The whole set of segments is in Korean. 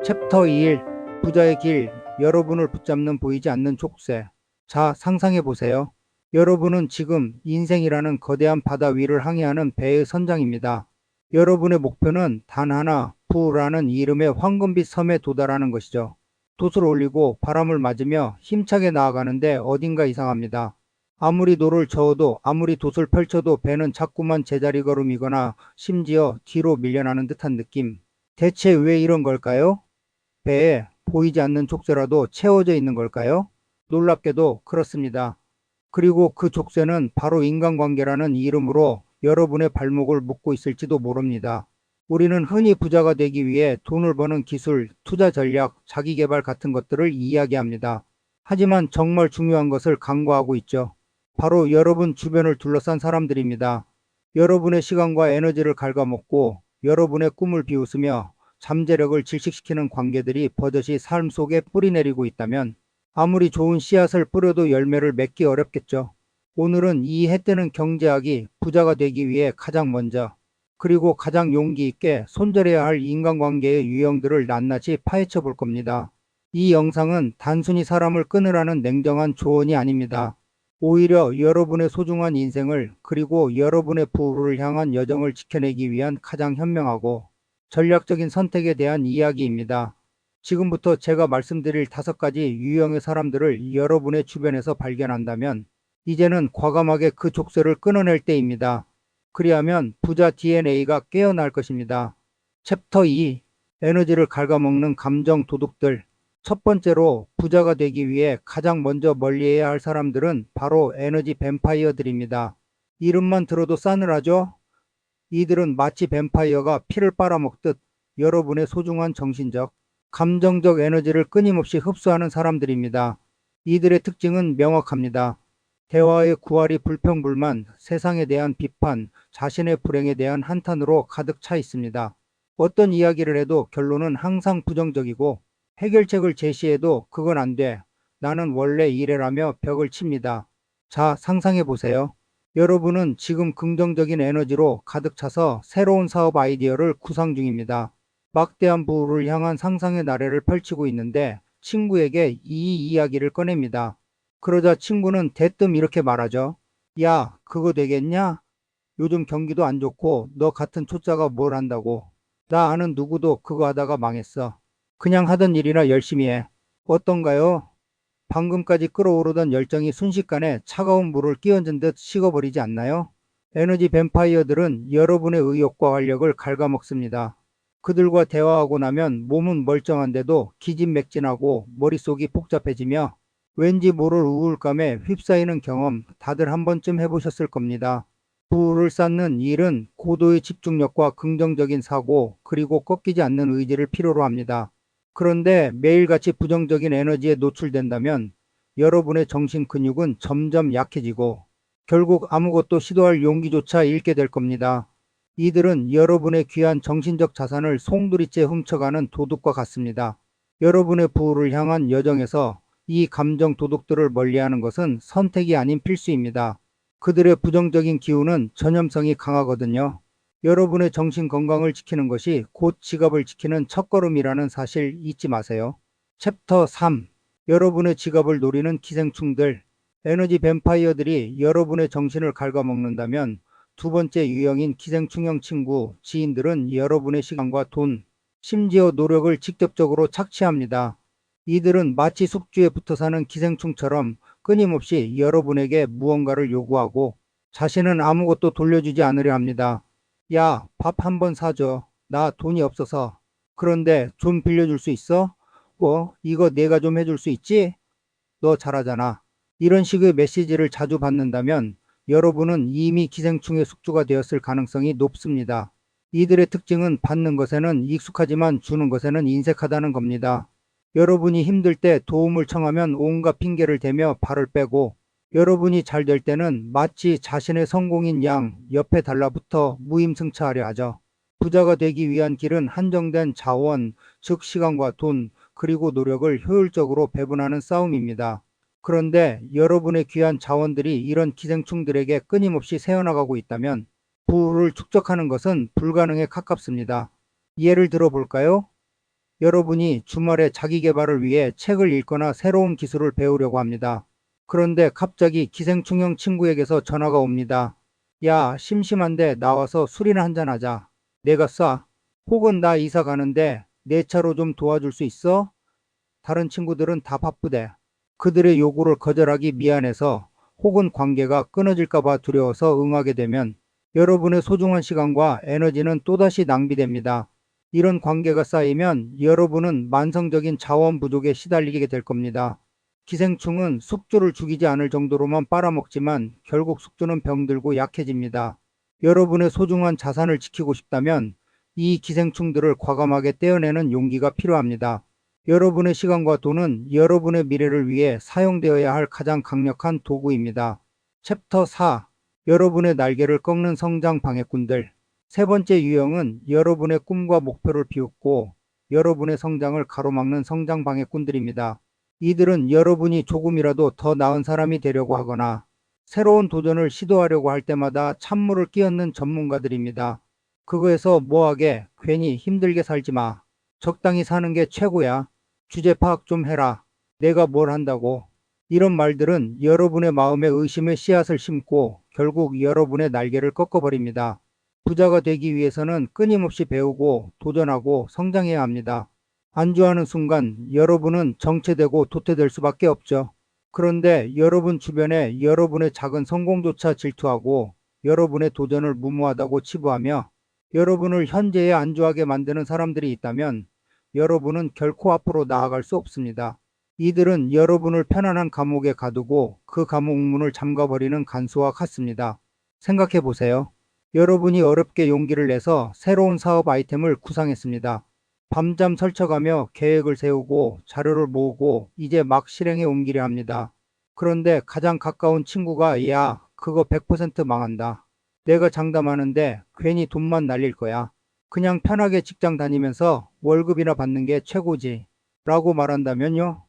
챕터 2일 부자의 길. 여러분을 붙잡는 보이지 않는 족쇄. 자, 상상해 보세요. 여러분은 지금 인생이라는 거대한 바다 위를 항해하는 배의 선장입니다. 여러분의 목표는 단 하나, 부라는 이름의 황금빛 섬에 도달하는 것이죠. 돛을 올리고 바람을 맞으며 힘차게 나아가는데 어딘가 이상합니다. 아무리 노를 저어도 아무리 돛을 펼쳐도 배는 자꾸만 제자리 걸음이거나 심지어 뒤로 밀려나는 듯한 느낌. 대체 왜 이런 걸까요? 배에 보이지 않는 족쇄라도 채워져 있는 걸까요? 놀랍게도 그렇습니다. 그리고 그 족쇄는 바로 인간관계라는 이름으로 여러분의 발목을 묶고 있을지도 모릅니다. 우리는 흔히 부자가 되기 위해 돈을 버는 기술, 투자 전략, 자기계발 같은 것들을 이야기합니다. 하지만 정말 중요한 것을 간과하고 있죠. 바로 여러분 주변을 둘러싼 사람들입니다. 여러분의 시간과 에너지를 갉아먹고 여러분의 꿈을 비웃으며 잠재력을 질식시키는 관계들이 버젓이 삶 속에 뿌리내리고 있다면 아무리 좋은 씨앗을 뿌려도 열매를 맺기 어렵겠죠. 오늘은 이 해뜨는 경제학이 부자가 되기 위해 가장 먼저 그리고 가장 용기 있게 손절해야 할 인간관계의 유형들을 낱낱이 파헤쳐 볼 겁니다. 이 영상은 단순히 사람을 끊으라는 냉정한 조언이 아닙니다. 오히려 여러분의 소중한 인생을 그리고 여러분의 부를 향한 여정을 지켜내기 위한 가장 현명하고 전략적인 선택에 대한 이야기입니다. 지금부터 제가 말씀드릴 5가지 유형의 사람들을 여러분의 주변에서 발견한다면 이제는 과감하게 그 족쇄를 끊어낼 때입니다. 그리하면 부자 DNA가 깨어날 것입니다. 챕터 2. 에너지를 갉아먹는 감정 도둑들. 첫 번째로 부자가 되기 위해 가장 먼저 멀리해야 할 사람들은 바로 에너지 뱀파이어들입니다. 이름만 들어도 싸늘하죠? 이들은 마치 뱀파이어가 피를 빨아먹듯 여러분의 소중한 정신적, 감정적 에너지를 끊임없이 흡수하는 사람들입니다. 이들의 특징은 명확합니다. 대화의 구할이 불평불만, 세상에 대한 비판, 자신의 불행에 대한 한탄으로 가득 차 있습니다. 어떤 이야기를 해도 결론은 항상 부정적이고 해결책을 제시해도 그건 안 돼. 나는 원래 이래라며 벽을 칩니다. 자, 상상해 보세요. 여러분은 지금 긍정적인 에너지로 가득 차서 새로운 사업 아이디어를 구상 중입니다. 막대한 부를 향한 상상의 나래를 펼치고 있는데 친구에게 이 이야기를 꺼냅니다. 그러자 친구는 대뜸 이렇게 말하죠. 야, 그거 되겠냐? 요즘 경기도 안 좋고 너 같은 초짜가 뭘 한다고. 나 아는 누구도 그거 하다가 망했어. 그냥 하던 일이나 열심히 해. 어떤가요? 방금까지 끓어오르던 열정이 순식간에 차가운 물을 끼얹은 듯 식어버리지 않나요? 에너지 뱀파이어들은 여러분의 의욕과 활력을 갉아먹습니다. 그들과 대화하고 나면 몸은 멀쩡한데도 기진맥진하고 머릿속이 복잡해지며 왠지 모를 우울감에 휩싸이는 경험 다들 한 번쯤 해보셨을 겁니다. 부를 쌓는 일은 고도의 집중력과 긍정적인 사고 그리고 꺾이지 않는 의지를 필요로 합니다. 그런데 매일같이 부정적인 에너지에 노출된다면 여러분의 정신 근육은 점점 약해지고 결국 아무것도 시도할 용기조차 잃게 될 겁니다. 이들은 여러분의 귀한 정신적 자산을 송두리째 훔쳐가는 도둑과 같습니다. 여러분의 부를 향한 여정에서 이 감정 도둑들을 멀리하는 것은 선택이 아닌 필수입니다. 그들의 부정적인 기운은 전염성이 강하거든요. 여러분의 정신 건강을 지키는 것이 곧 지갑을 지키는 첫걸음이라는 사실 잊지 마세요. 챕터 3. 여러분의 지갑을 노리는 기생충들. 에너지 뱀파이어들이 여러분의 정신을 갉아먹는다면 두 번째 유형인 기생충형 친구, 지인들은 여러분의 시간과 돈, 심지어 노력을 직접적으로 착취합니다. 이들은 마치 숙주에 붙어 사는 기생충처럼 끊임없이 여러분에게 무언가를 요구하고 자신은 아무것도 돌려주지 않으려 합니다. 야, 밥 한 번 사줘. 나 돈이 없어서. 그런데 좀 빌려줄 수 있어? 이거 내가 좀 해줄 수 있지? 너 잘하잖아. 이런 식의 메시지를 자주 받는다면 여러분은 이미 기생충의 숙주가 되었을 가능성이 높습니다. 이들의 특징은 받는 것에는 익숙하지만 주는 것에는 인색하다는 겁니다. 여러분이 힘들 때 도움을 청하면 온갖 핑계를 대며 발을 빼고 여러분이 잘 될 때는 마치 자신의 성공인 양 옆에 달라붙어 무임승차하려 하죠. 부자가 되기 위한 길은 한정된 자원, 즉 시간과 돈, 그리고 노력을 효율적으로 배분하는 싸움입니다. 그런데 여러분의 귀한 자원들이 이런 기생충들에게 끊임없이 새어나가고 있다면 부를 축적하는 것은 불가능에 가깝습니다. 예를 들어 볼까요? 여러분이 주말에 자기 개발을 위해 책을 읽거나 새로운 기술을 배우려고 합니다. 그런데 갑자기 기생충형 친구에게서 전화가 옵니다. 야, 심심한데 나와서 술이나 한잔 하자. 내가 쏴. 혹은 나 이사 가는데 내 차로 좀 도와줄 수 있어? 다른 친구들은 다 바쁘대. 그들의 요구를 거절하기 미안해서 혹은 관계가 끊어질까봐 두려워서 응하게 되면 여러분의 소중한 시간과 에너지는 또다시 낭비됩니다. 이런 관계가 쌓이면 여러분은 만성적인 자원 부족에 시달리게 될 겁니다. 기생충은 숙주를 죽이지 않을 정도로만 빨아먹지만 결국 숙주는 병들고 약해집니다. 여러분의 소중한 자산을 지키고 싶다면 이 기생충들을 과감하게 떼어내는 용기가 필요합니다. 여러분의 시간과 돈은 여러분의 미래를 위해 사용되어야 할 가장 강력한 도구입니다. 챕터 4. 여러분의 날개를 꺾는 성장 방해꾼들. 세 번째 유형은 여러분의 꿈과 목표를 비웃고 여러분의 성장을 가로막는 성장 방해꾼들입니다. 이들은 여러분이 조금이라도 더 나은 사람이 되려고 하거나 새로운 도전을 시도하려고 할 때마다 찬물을 끼얹는 전문가들입니다. 그거에서 뭐하게 괜히 힘들게 살지 마. 적당히 사는 게 최고야. 주제 파악 좀 해라. 내가 뭘 한다고. 이런 말들은 여러분의 마음에 의심의 씨앗을 심고 결국 여러분의 날개를 꺾어버립니다. 부자가 되기 위해서는 끊임없이 배우고 도전하고 성장해야 합니다. 안주하는 순간 여러분은 정체되고 도태될 수밖에 없죠. 그런데 여러분 주변에 여러분의 작은 성공조차 질투하고 여러분의 도전을 무모하다고 치부하며 여러분을 현재에 안주하게 만드는 사람들이 있다면 여러분은 결코 앞으로 나아갈 수 없습니다. 이들은 여러분을 편안한 감옥에 가두고 그 감옥 문을 잠가버리는 간수와 같습니다. 생각해 보세요. 여러분이 어렵게 용기를 내서 새로운 사업 아이템을 구상했습니다. 밤잠 설쳐가며 계획을 세우고 자료를 모으고 이제 막 실행에 옮기려 합니다. 그런데 가장 가까운 친구가 야, 그거 100% 망한다. 내가 장담하는데 괜히 돈만 날릴 거야. 그냥 편하게 직장 다니면서 월급이나 받는 게 최고지. 라고 말한다면요?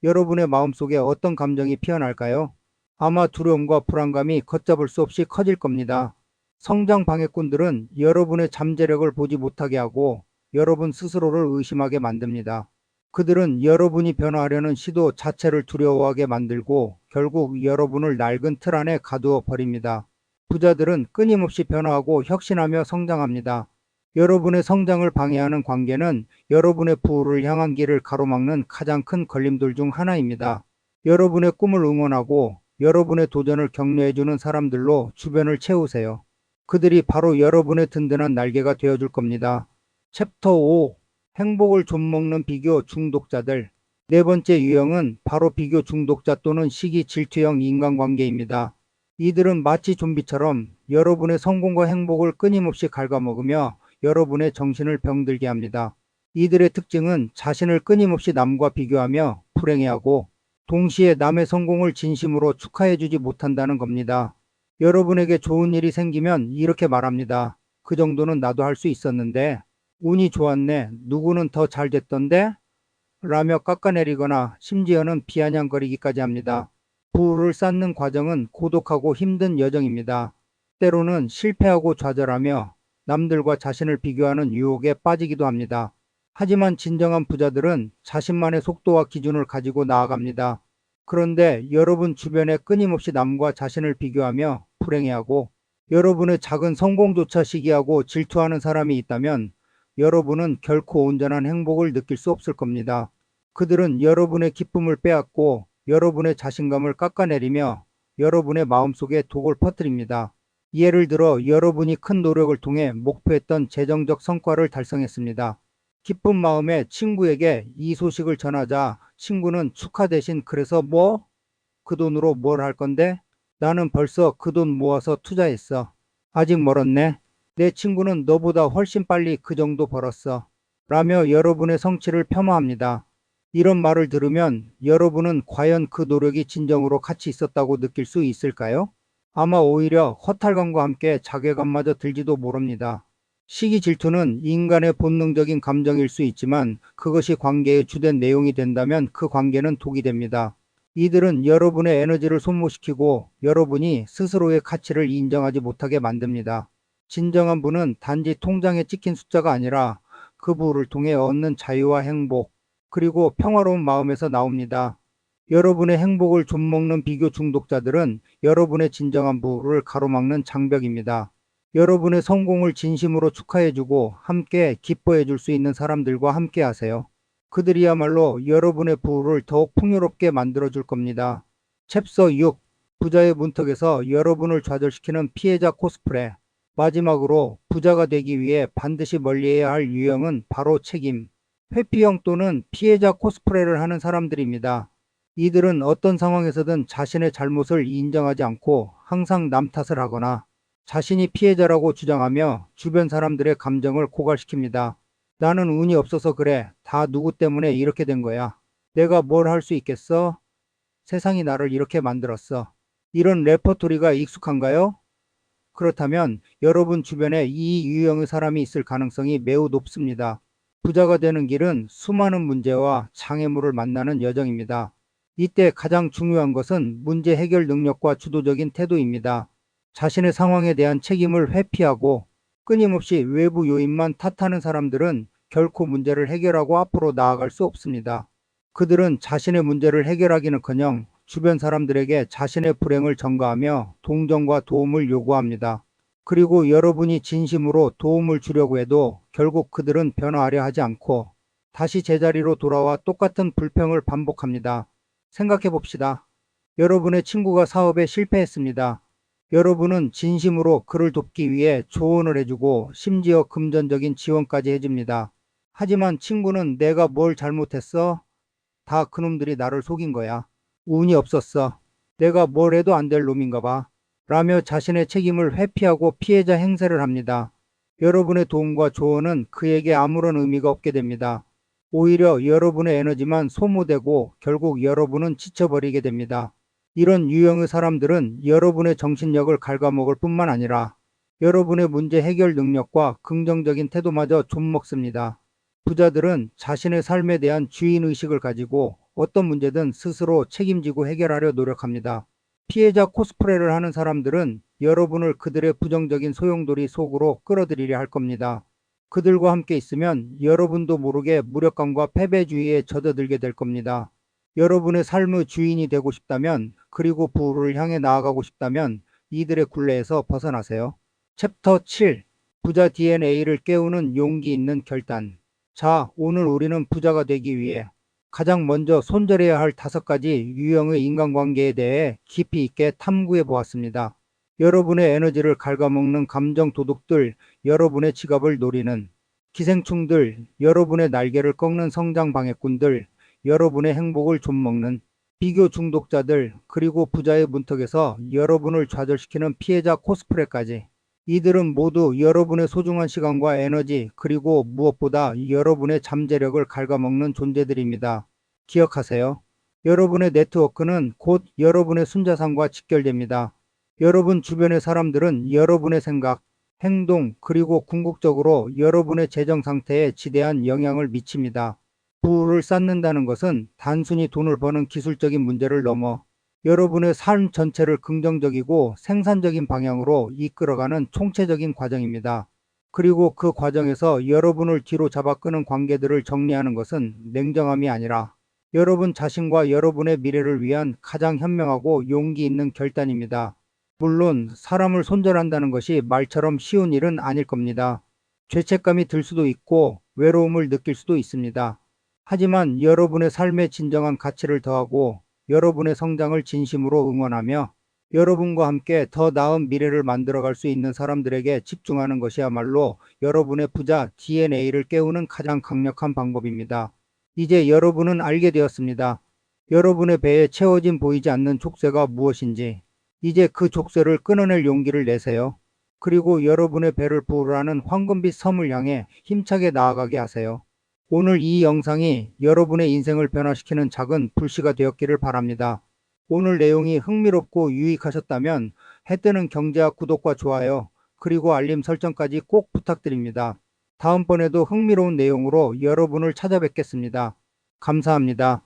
여러분의 마음속에 어떤 감정이 피어날까요? 아마 두려움과 불안감이 걷잡을 수 없이 커질 겁니다. 성장 방해꾼들은 여러분의 잠재력을 보지 못하게 하고 여러분 스스로를 의심하게 만듭니다. 그들은 여러분이 변화하려는 시도 자체를 두려워하게 만들고 결국 여러분을 낡은 틀 안에 가두어 버립니다. 부자들은 끊임없이 변화하고 혁신하며 성장합니다. 여러분의 성장을 방해하는 관계는 여러분의 부를 향한 길을 가로막는 가장 큰 걸림돌 중 하나입니다. 여러분의 꿈을 응원하고 여러분의 도전을 격려해주는 사람들로 주변을 채우세요. 그들이 바로 여러분의 든든한 날개가 되어줄 겁니다. 챕터 5. 행복을 좀먹는 비교 중독자들. 네 번째 유형은 바로 비교 중독자 또는 시기 질투형 인간관계입니다. 이들은 마치 좀비처럼 여러분의 성공과 행복을 끊임없이 갉아먹으며 여러분의 정신을 병들게 합니다. 이들의 특징은 자신을 끊임없이 남과 비교하며 불행해하고 동시에 남의 성공을 진심으로 축하해주지 못한다는 겁니다. 여러분에게 좋은 일이 생기면 이렇게 말합니다. 그 정도는 나도 할 수 있었는데 운이 좋았네. 누구는 더 잘 됐던데? 라며 깎아내리거나 심지어는 비아냥거리기까지 합니다. 부를 쌓는 과정은 고독하고 힘든 여정입니다. 때로는 실패하고 좌절하며 남들과 자신을 비교하는 유혹에 빠지기도 합니다. 하지만 진정한 부자들은 자신만의 속도와 기준을 가지고 나아갑니다. 그런데 여러분 주변에 끊임없이 남과 자신을 비교하며 불행해하고 여러분의 작은 성공조차 시기하고 질투하는 사람이 있다면 여러분은 결코 온전한 행복을 느낄 수 없을 겁니다. 그들은 여러분의 기쁨을 빼앗고 여러분의 자신감을 깎아내리며 여러분의 마음속에 독을 퍼뜨립니다. 예를 들어 여러분이 큰 노력을 통해 목표했던 재정적 성과를 달성했습니다. 기쁜 마음에 친구에게 이 소식을 전하자 친구는 축하 대신 그래서 뭐? 그 돈으로 뭘 할 건데? 나는 벌써 그 돈 모아서 투자했어. 아직 멀었네. 내 친구는 너보다 훨씬 빨리 그 정도 벌었어. 라며 여러분의 성취를 폄하합니다. 이런 말을 들으면 여러분은 과연 그 노력이 진정으로 가치 있었다고 느낄 수 있을까요? 아마 오히려 허탈감과 함께 자괴감마저 들지도 모릅니다. 시기 질투는 인간의 본능적인 감정일 수 있지만 그것이 관계의 주된 내용이 된다면 그 관계는 독이 됩니다. 이들은 여러분의 에너지를 소모시키고 여러분이 스스로의 가치를 인정하지 못하게 만듭니다. 진정한 부는 단지 통장에 찍힌 숫자가 아니라 그 부를 통해 얻는 자유와 행복, 그리고 평화로운 마음에서 나옵니다. 여러분의 행복을 좀먹는 비교 중독자들은 여러분의 진정한 부를 가로막는 장벽입니다. 여러분의 성공을 진심으로 축하해주고 함께 기뻐해줄 수 있는 사람들과 함께 하세요. 그들이야말로 여러분의 부를 더욱 풍요롭게 만들어줄 겁니다. 챕터 6. 부자의 문턱에서 여러분을 좌절시키는 피해자 코스프레. 마지막으로 부자가 되기 위해 반드시 멀리해야 할 유형은 바로 책임, 회피형 또는 피해자 코스프레를 하는 사람들입니다. 이들은 어떤 상황에서든 자신의 잘못을 인정하지 않고 항상 남 탓을 하거나 자신이 피해자라고 주장하며 주변 사람들의 감정을 고갈시킵니다. 나는 운이 없어서 그래. 다 누구 때문에 이렇게 된 거야. 내가 뭘 할 수 있겠어? 세상이 나를 이렇게 만들었어. 이런 레퍼토리가 익숙한가요? 그렇다면 여러분 주변에 이 유형의 사람이 있을 가능성이 매우 높습니다. 부자가 되는 길은 수많은 문제와 장애물을 만나는 여정입니다. 이때 가장 중요한 것은 문제 해결 능력과 주도적인 태도입니다. 자신의 상황에 대한 책임을 회피하고 끊임없이 외부 요인만 탓하는 사람들은 결코 문제를 해결하고 앞으로 나아갈 수 없습니다. 그들은 자신의 문제를 해결하기는커녕 주변 사람들에게 자신의 불행을 전가하며 동정과 도움을 요구합니다. 그리고 여러분이 진심으로 도움을 주려고 해도 결국 그들은 변화하려 하지 않고 다시 제자리로 돌아와 똑같은 불평을 반복합니다. 생각해 봅시다. 여러분의 친구가 사업에 실패했습니다. 여러분은 진심으로 그를 돕기 위해 조언을 해주고 심지어 금전적인 지원까지 해줍니다. 하지만 친구는 내가 뭘 잘못했어? 다 그놈들이 나를 속인 거야. 운이 없었어. 내가 뭘 해도 안 될 놈인가 봐. 라며 자신의 책임을 회피하고 피해자 행세를 합니다. 여러분의 도움과 조언은 그에게 아무런 의미가 없게 됩니다. 오히려 여러분의 에너지만 소모되고 결국 여러분은 지쳐버리게 됩니다. 이런 유형의 사람들은 여러분의 정신력을 갉아먹을 뿐만 아니라 여러분의 문제 해결 능력과 긍정적인 태도마저 좀먹습니다. 부자들은 자신의 삶에 대한 주인의식을 가지고 어떤 문제든 스스로 책임지고 해결하려 노력합니다. 피해자 코스프레를 하는 사람들은 여러분을 그들의 부정적인 소용돌이 속으로 끌어들이려 할 겁니다. 그들과 함께 있으면 여러분도 모르게 무력감과 패배주의에 젖어들게 될 겁니다. 여러분의 삶의 주인이 되고 싶다면, 그리고 부를 향해 나아가고 싶다면 이들의 굴레에서 벗어나세요. 챕터 7. 부자 DNA를 깨우는 용기 있는 결단. 자, 오늘 우리는 부자가 되기 위해 가장 먼저 손절해야 할 5가지 유형의 인간관계에 대해 깊이 있게 탐구해 보았습니다. 여러분의 에너지를 갉아먹는 감정 도둑들, 여러분의 지갑을 노리는 기생충들, 여러분의 날개를 꺾는 성장 방해꾼들, 여러분의 행복을 좀먹는 비교 중독자들, 그리고 부자의 문턱에서 여러분을 좌절시키는 피해자 코스프레까지. 이들은 모두 여러분의 소중한 시간과 에너지, 그리고 무엇보다 여러분의 잠재력을 갉아먹는 존재들입니다. 기억하세요. 여러분의 네트워크는 곧 여러분의 순자산과 직결됩니다. 여러분 주변의 사람들은 여러분의 생각, 행동, 그리고 궁극적으로 여러분의 재정 상태에 지대한 영향을 미칩니다. 부를 쌓는다는 것은 단순히 돈을 버는 기술적인 문제를 넘어 여러분의 삶 전체를 긍정적이고 생산적인 방향으로 이끌어가는 총체적인 과정입니다. 그리고 그 과정에서 여러분을 뒤로 잡아 끄는 관계들을 정리하는 것은 냉정함이 아니라 여러분 자신과 여러분의 미래를 위한 가장 현명하고 용기 있는 결단입니다. 물론 사람을 손절한다는 것이 말처럼 쉬운 일은 아닐 겁니다. 죄책감이 들 수도 있고 외로움을 느낄 수도 있습니다. 하지만 여러분의 삶에 진정한 가치를 더하고 여러분의 성장을 진심으로 응원하며 여러분과 함께 더 나은 미래를 만들어갈 수 있는 사람들에게 집중하는 것이야말로 여러분의 부자 DNA를 깨우는 가장 강력한 방법입니다. 이제 여러분은 알게 되었습니다. 여러분의 배에 채워진 보이지 않는 족쇄가 무엇인지. 이제 그 족쇄를 끊어낼 용기를 내세요. 그리고 여러분의 배를 부르라는 황금빛 섬을 향해 힘차게 나아가게 하세요. 오늘 이 영상이 여러분의 인생을 변화시키는 작은 불씨가 되었기를 바랍니다. 오늘 내용이 흥미롭고 유익하셨다면 해뜨는 경제학 구독과 좋아요, 그리고 알림 설정까지 꼭 부탁드립니다. 다음번에도 흥미로운 내용으로 여러분을 찾아뵙겠습니다. 감사합니다.